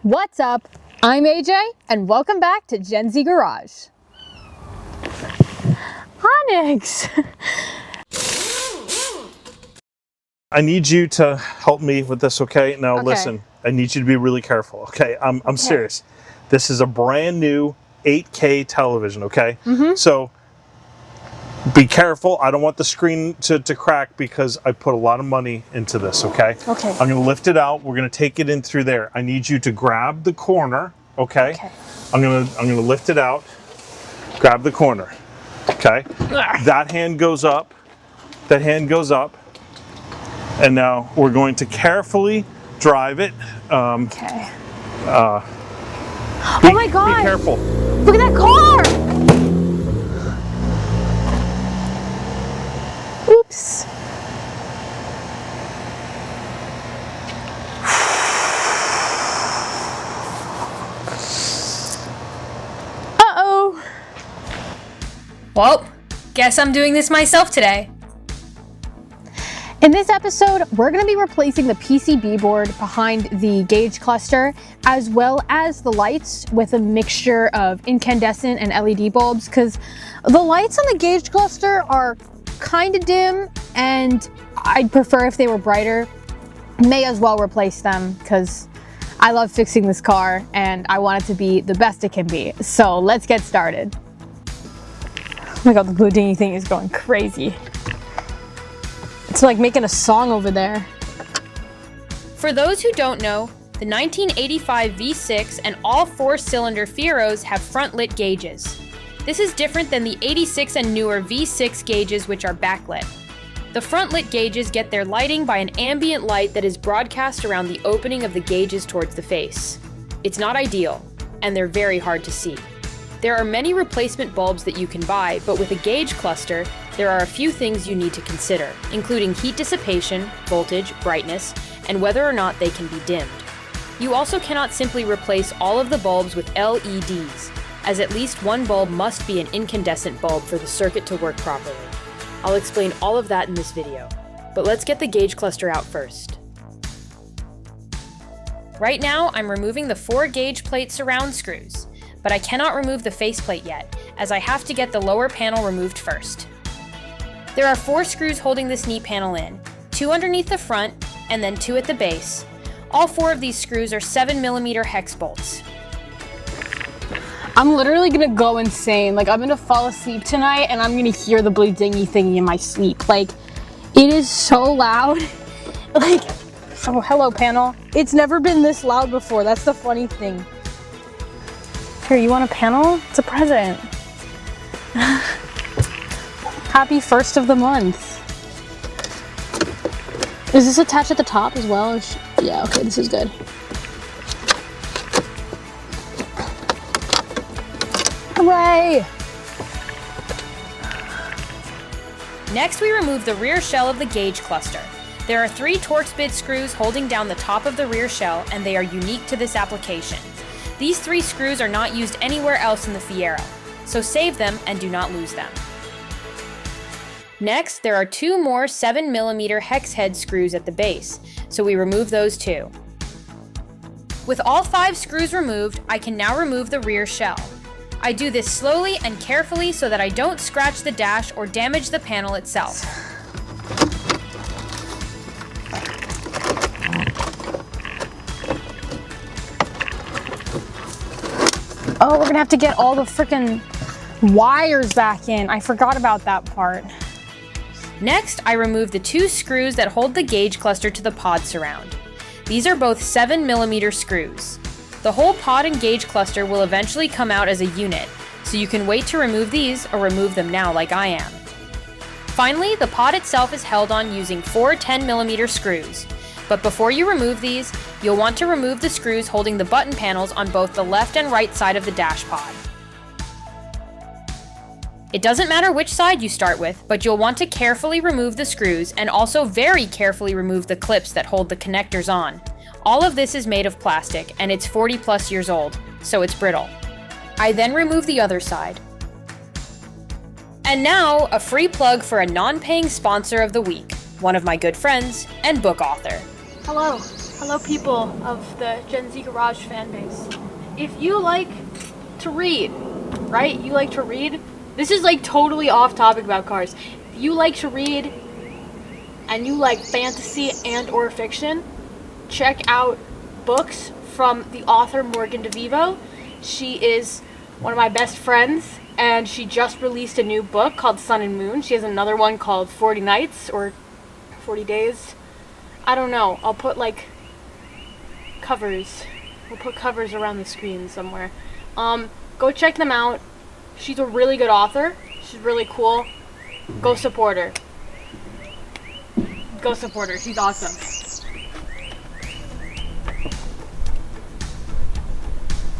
What's up? I'm AJ, and welcome back to Gen Z Garage. Onyx! I need you to help me with this, okay? Now listen, I need you to be really careful, okay? I'm serious. This is a brand new 8K television, okay? So be careful. I don't want the screen to crack because I put a lot of money into this, okay? Okay. I'm gonna lift it out. We're gonna take it in through there. I need you to grab the corner, okay? I'm gonna lift it out, grab the corner, okay? That hand goes up, that hand goes up, and now we're going to carefully drive it. Oh my God! Be careful. Look at that car! Oops. Uh-oh. Well, guess I'm doing this myself today. In this episode, we're going to be replacing the PCB board behind the gauge cluster, as well as the lights with a mixture of incandescent and LED bulbs, because the lights on the gauge cluster are kind of dim, and I'd prefer if they were brighter. May as well replace them, because I love fixing this car, and I want it to be the best it can be. So let's get started. Oh my God, the blue dingy thing is going crazy. It's like making a song over there. For those who don't know, the 1985 V6 and all 4-cylinder Fieros have front-lit gauges. This is different than the 86 and newer V6 gauges, which are backlit. The front-lit gauges get their lighting by an ambient light that is broadcast around the opening of the gauges towards the face. It's not ideal, and they're very hard to see. There are many replacement bulbs that you can buy, but with a gauge cluster, there are a few things you need to consider, including heat dissipation, voltage, brightness, and whether or not they can be dimmed. You also cannot simply replace all of the bulbs with LEDs, as at least one bulb must be an incandescent bulb for the circuit to work properly. I'll explain all of that in this video, but let's get the gauge cluster out first. Right now, I'm removing the 4 gauge plate surround screws, but I cannot remove the faceplate yet, as I have to get the lower panel removed first. There are 4 screws holding this knee panel in, 2 underneath the front, and then 2 at the base. All 4 of these screws are 7mm hex bolts. I'm literally gonna go insane. Like, I'm gonna fall asleep tonight and I'm gonna hear the blue dingy thingy in my sleep. Like, it is so loud. Like, oh, hello panel. It's never been this loud before. That's the funny thing. Here, you want a panel? It's a present. Happy 1st of the month. Is this attached at the top as well? Yeah, okay, this is good. Hooray! Next, we remove the rear shell of the gauge cluster. There are 3 Torx bit screws holding down the top of the rear shell, and they are unique to this application. These 3 screws are not used anywhere else in the Fiero, so save them and do not lose them. Next, there are 2 more 7mm hex head screws at the base, so we remove those too. With all 5 screws removed, I can now remove the rear shell. I do this slowly and carefully so that I don't scratch the dash or damage the panel itself. Oh, we're gonna have to get all the freaking wires back in. I forgot about that part. Next, I remove the 2 screws that hold the gauge cluster to the pod surround. These are both 7mm screws. The whole pod and gauge cluster will eventually come out as a unit, so you can wait to remove these or remove them now like I am. Finally, the pod itself is held on using 4 10mm screws. But before you remove these, you'll want to remove the screws holding the button panels on both the left and right side of the dash pod. It doesn't matter which side you start with, but you'll want to carefully remove the screws and also very carefully remove the clips that hold the connectors on. All of this is made of plastic and it's 40+ years old, so it's brittle. I then remove the other side. And now, a free plug for a non-paying sponsor of the week, one of my good friends and book author. Hello. Hello people of the Gen Z Garage fan base. If you like to read, right? You like to read? This is like totally off topic about cars. If you like to read and you like fantasy and or fiction, check out books from the author Morgan DeVivo. She is one of my best friends and she just released a new book called Sun and Moon. She has another one called 40 Nights or 40 Days. I don't know. I'll put like covers. We'll put covers around the screen somewhere. Go check them out. She's a really good author. She's really cool. Go support her. Go support her. She's awesome.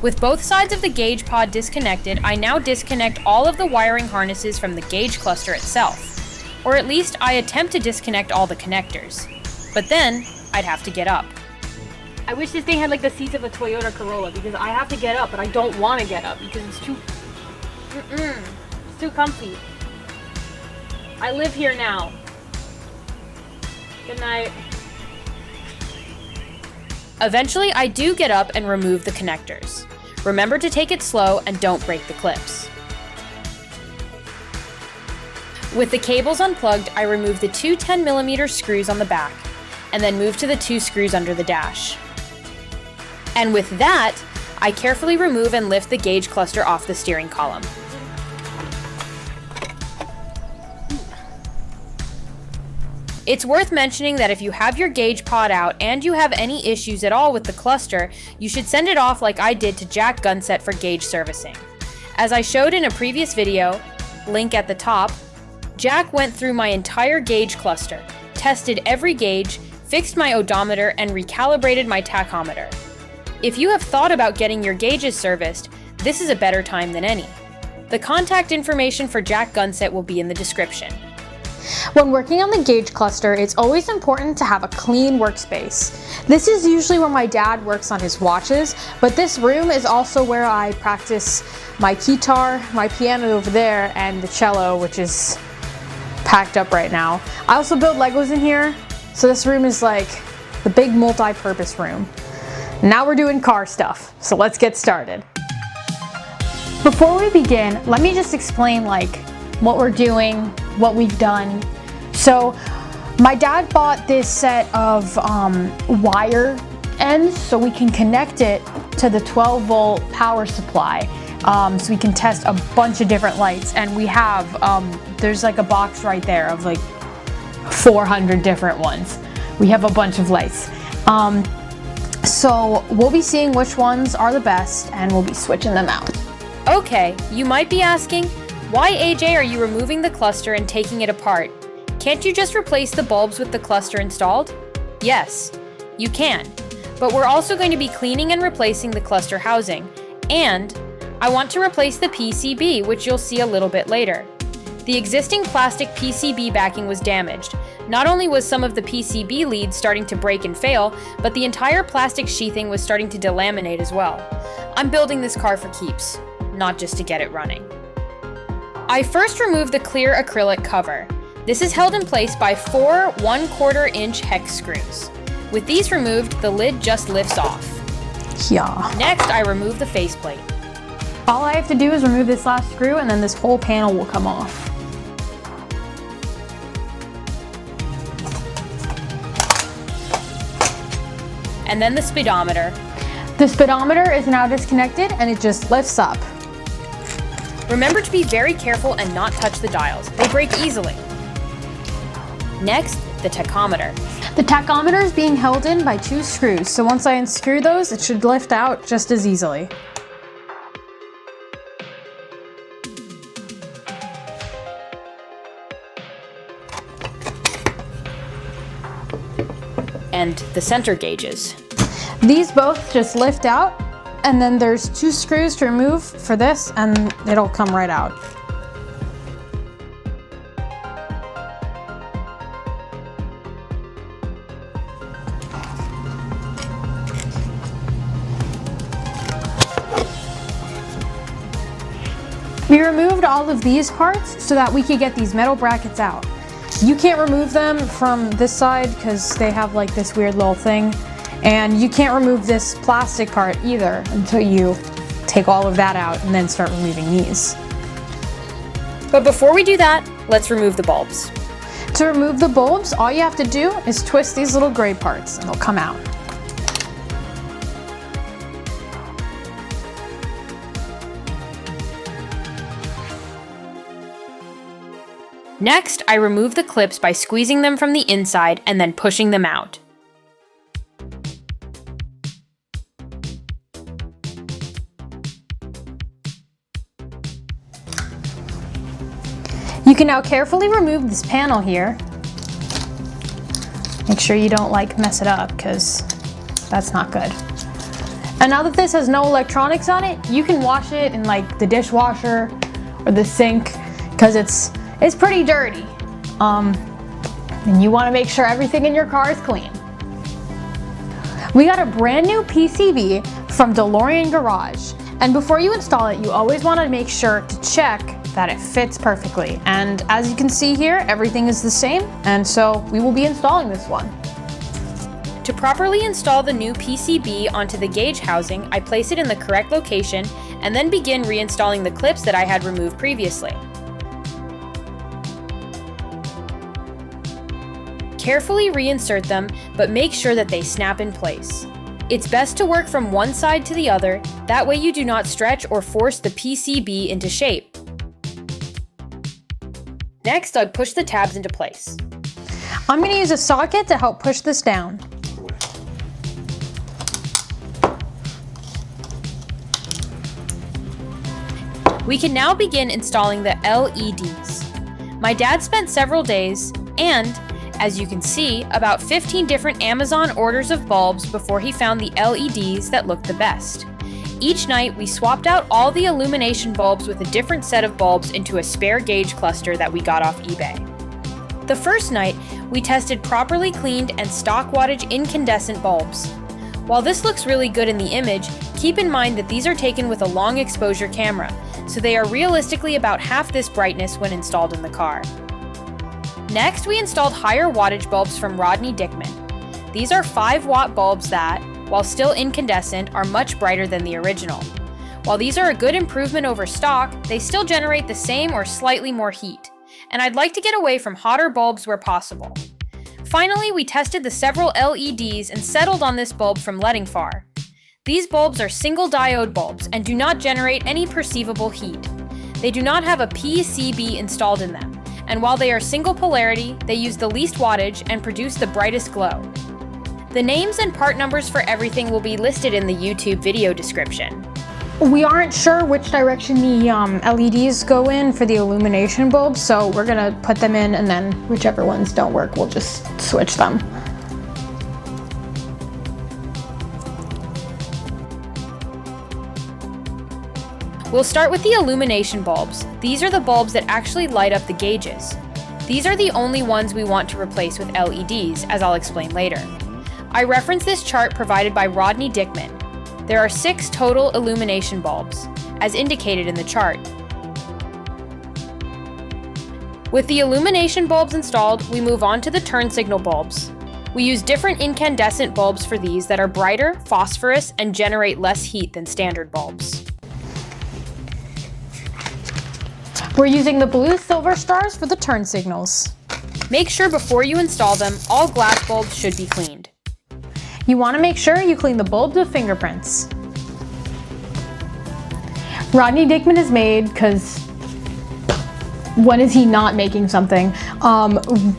With both sides of the gauge pod disconnected, I now disconnect all of the wiring harnesses from the gauge cluster itself. Or at least I attempt to disconnect all the connectors. But then, I'd have to get up. I wish this thing had like the seats of a Toyota Corolla because I have to get up, but I don't want to get up because it's too... It's too comfy. I live here now. Good night. Eventually, I do get up and remove the connectors. Remember to take it slow and don't break the clips. With the cables unplugged, I remove the two 10mm screws on the back, and then move to the two screws under the dash. And with that, I carefully remove and lift the gauge cluster off the steering column. It's worth mentioning that if you have your gauge pod out and you have any issues at all with the cluster, you should send it off like I did to Jack Gunset for gauge servicing. As I showed in a previous video, link at the top, Jack went through my entire gauge cluster, tested every gauge, fixed my odometer, and recalibrated my tachometer. If you have thought about getting your gauges serviced, this is a better time than any. The contact information for Jack Gunset will be in the description. When working on the gauge cluster, it's always important to have a clean workspace. This is usually where my dad works on his watches, but this room is also where I practice my guitar, my piano over there, and the cello, which is packed up right now. I also build Legos in here, so this room is like the big multi-purpose room. Now we're doing car stuff, so let's get started. Before we begin, let me just explain like what we're doing, what we've done. So my dad bought this set of wire ends so we can connect it to the 12-volt power supply, so we can test a bunch of different lights. And we have, there's like a box right there of like 400 different ones. We have a bunch of lights. So we'll be seeing which ones are the best and we'll be switching them out. Okay, you might be asking, why AJ are you removing the cluster and taking it apart? Can't you just replace the bulbs with the cluster installed? Yes, you can, but we're also going to be cleaning and replacing the cluster housing, and I want to replace the PCB, which you'll see a little bit later. The existing plastic PCB backing was damaged. Not only was some of the PCB leads starting to break and fail, but the entire plastic sheathing was starting to delaminate as well. I'm building this car for keeps, not just to get it running. I first removed the clear acrylic cover. This is held in place by 4 1/4-inch hex screws. With these removed, the lid just lifts off. Yeah. Next, I remove the faceplate. All I have to do is remove this last screw and then this whole panel will come off. And then the speedometer. The speedometer is now disconnected and it just lifts up. Remember to be very careful and not touch the dials. They break easily. Next, the tachometer. The tachometer is being held in by 2 screws, so once I unscrew those, it should lift out just as easily. And the center gauges. These both just lift out, and then there's 2 screws to remove for this, and it'll come right out. We removed all of these parts so that we could get these metal brackets out. You can't remove them from this side because they have like this weird little thing, And you can't remove this plastic part either until you take all of that out and then start removing these. But before we do that, let's remove the bulbs. To remove the bulbs, all you have to do is twist these little gray parts and they'll come out. Next, I remove the clips by squeezing them from the inside and then pushing them out. You can now carefully remove this panel here. Make sure you don't mess it up, because that's not good. And now that this has no electronics on it, you can wash it in the dishwasher or the sink, because it's pretty dirty. And you want to make sure everything in your car is clean. We got a brand new PCB from DeLorean Garage. And before you install it, you always want to make sure to check that it fits perfectly. And as you can see here, everything is the same. And so we will be installing this one. To properly install the new PCB onto the gauge housing, I place it in the correct location and then begin reinstalling the clips that I had removed previously. Carefully reinsert them, but make sure that they snap in place. It's best to work from one side to the other, that way you do not stretch or force the PCB into shape. Next, I push the tabs into place. I'm going to use a socket to help push this down. We can now begin installing the LEDs. My dad spent several days and, as you can see, about 15 different Amazon orders of bulbs before he found the LEDs that looked the best. Each night, we swapped out all the illumination bulbs with a different set of bulbs into a spare gauge cluster that we got off eBay. The first night, we tested properly cleaned and stock wattage incandescent bulbs. While this looks really good in the image, keep in mind that these are taken with a long exposure camera, so they are realistically about half this brightness when installed in the car. Next, we installed higher wattage bulbs from Rodney Dickman. These are 5-watt bulbs that, while still incandescent, are much brighter than the original. While these are a good improvement over stock, they still generate the same or slightly more heat, and I'd like to get away from hotter bulbs where possible. Finally, we tested the several LEDs and settled on this bulb from Lettingfar. These bulbs are single diode bulbs and do not generate any perceivable heat. They do not have a PCB installed in them, and while they are single polarity, they use the least wattage and produce the brightest glow. The names and part numbers for everything will be listed in the YouTube video description. We aren't sure which direction the LEDs go in for the illumination bulbs, so we're gonna put them in, and then whichever ones don't work, we'll just switch them. We'll start with the illumination bulbs. These are the bulbs that actually light up the gauges. These are the only ones we want to replace with LEDs, as I'll explain later. I reference this chart provided by Rodney Dickman. There are 6 total illumination bulbs, as indicated in the chart. With the illumination bulbs installed, we move on to the turn signal bulbs. We use different incandescent bulbs for these that are brighter, phosphorus, and generate less heat than standard bulbs. We're using the blue silver stars for the turn signals. Make sure before you install them, all glass bulbs should be cleaned. You want to make sure you clean the bulbs with fingerprints. Rodney Dickman is made, because when is he not making something?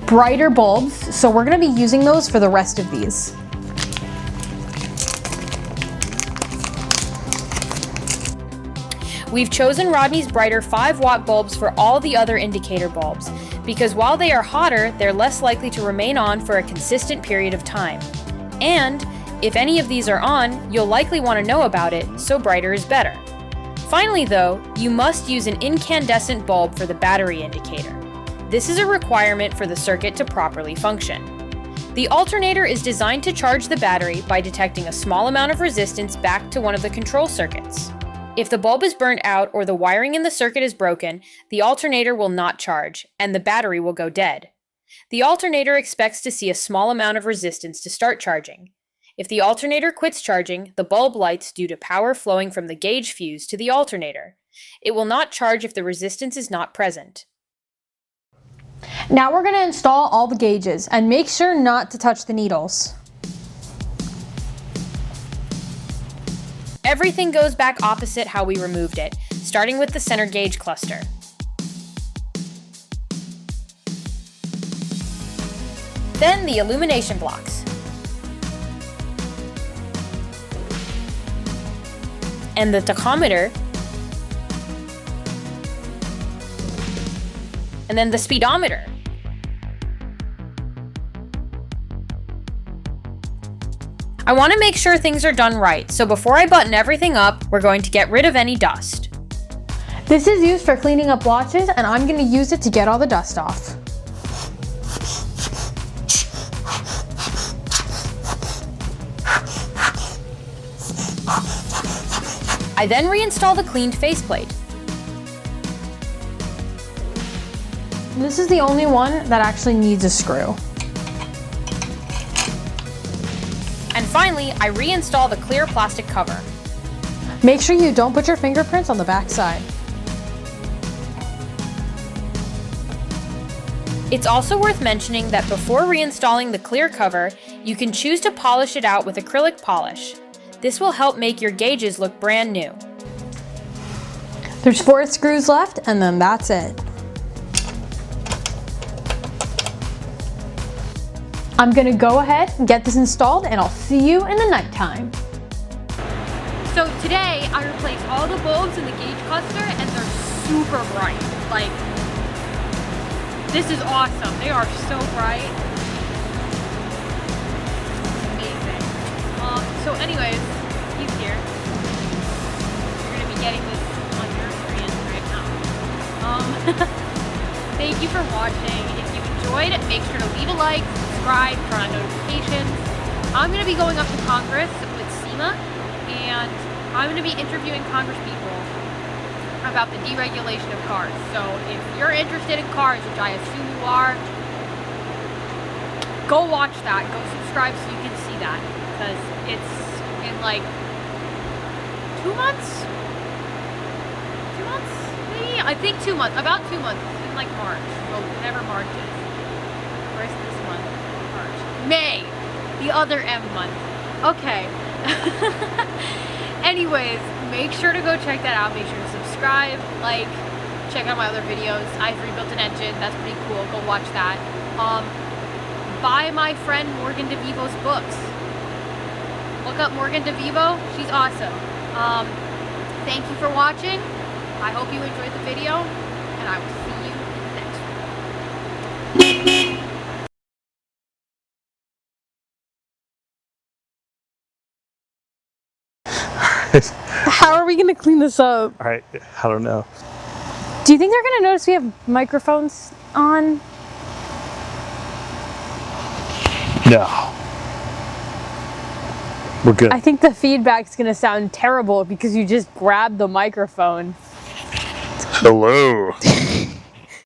Brighter bulbs, so we're going to be using those for the rest of these. We've chosen Rodney's brighter 5-watt bulbs for all the other indicator bulbs, because while they are hotter, they're less likely to remain on for a consistent period of time. And, if any of these are on, you'll likely want to know about it, so brighter is better. Finally though, you must use an incandescent bulb for the battery indicator. This is a requirement for the circuit to properly function. The alternator is designed to charge the battery by detecting a small amount of resistance back to one of the control circuits. If the bulb is burnt out or the wiring in the circuit is broken, the alternator will not charge, and the battery will go dead. The alternator expects to see a small amount of resistance to start charging. If the alternator quits charging, the bulb lights due to power flowing from the gauge fuse to the alternator. It will not charge if the resistance is not present. Now we're going to install all the gauges and make sure not to touch the needles. Everything goes back opposite how we removed it, starting with the center gauge cluster. Then the illumination blocks. And the tachometer. And then the speedometer. I want to make sure things are done right, so before I button everything up, we're going to get rid of any dust. This is used for cleaning up watches, and I'm going to use it to get all the dust off. I then reinstall the cleaned faceplate. This is the only one that actually needs a screw. And finally, I reinstall the clear plastic cover. Make sure you don't put your fingerprints on the back side. It's also worth mentioning that before reinstalling the clear cover, you can choose to polish it out with acrylic polish. This will help make your gauges look brand new. There's 4 screws left, and then that's it. I'm gonna go ahead and get this installed, and I'll see you in the nighttime. So today, I replaced all the bulbs in the gauge cluster, and they're super bright. Like, this is awesome. They are so bright. Amazing. So anyways, he's here. You're gonna be getting this on your screen right now. Thank you for watching. If you enjoyed, make sure to leave a like, subscribe, turn on notifications. I'm gonna be going up to Congress with SEMA, and I'm gonna be interviewing Congresspeople about the deregulation of cars. So if you're interested in cars, which I assume you are, go watch that. Go subscribe so you can see that, because it's in like 2 months? 2 months? Maybe? I think 2 months. About 2 months. It's in like March. So whenever March is. Where's this month? March. May! The other M month. Okay. Anyways, make sure to go check that out. Make sure to subscribe, like, check out my other videos. I've rebuilt an engine. That's pretty cool. Go watch that. Buy my friend Morgan DeVivo's books. Look up Morgan DeVivo. She's awesome. Thank you for watching. I hope you enjoyed the video, and I will see you in the next one. How are we gonna clean this up? All right, I don't know. Do you think they're gonna notice we have microphones on? No. We're good. I think the feedback's gonna sound terrible because you just grabbed the microphone. Hello.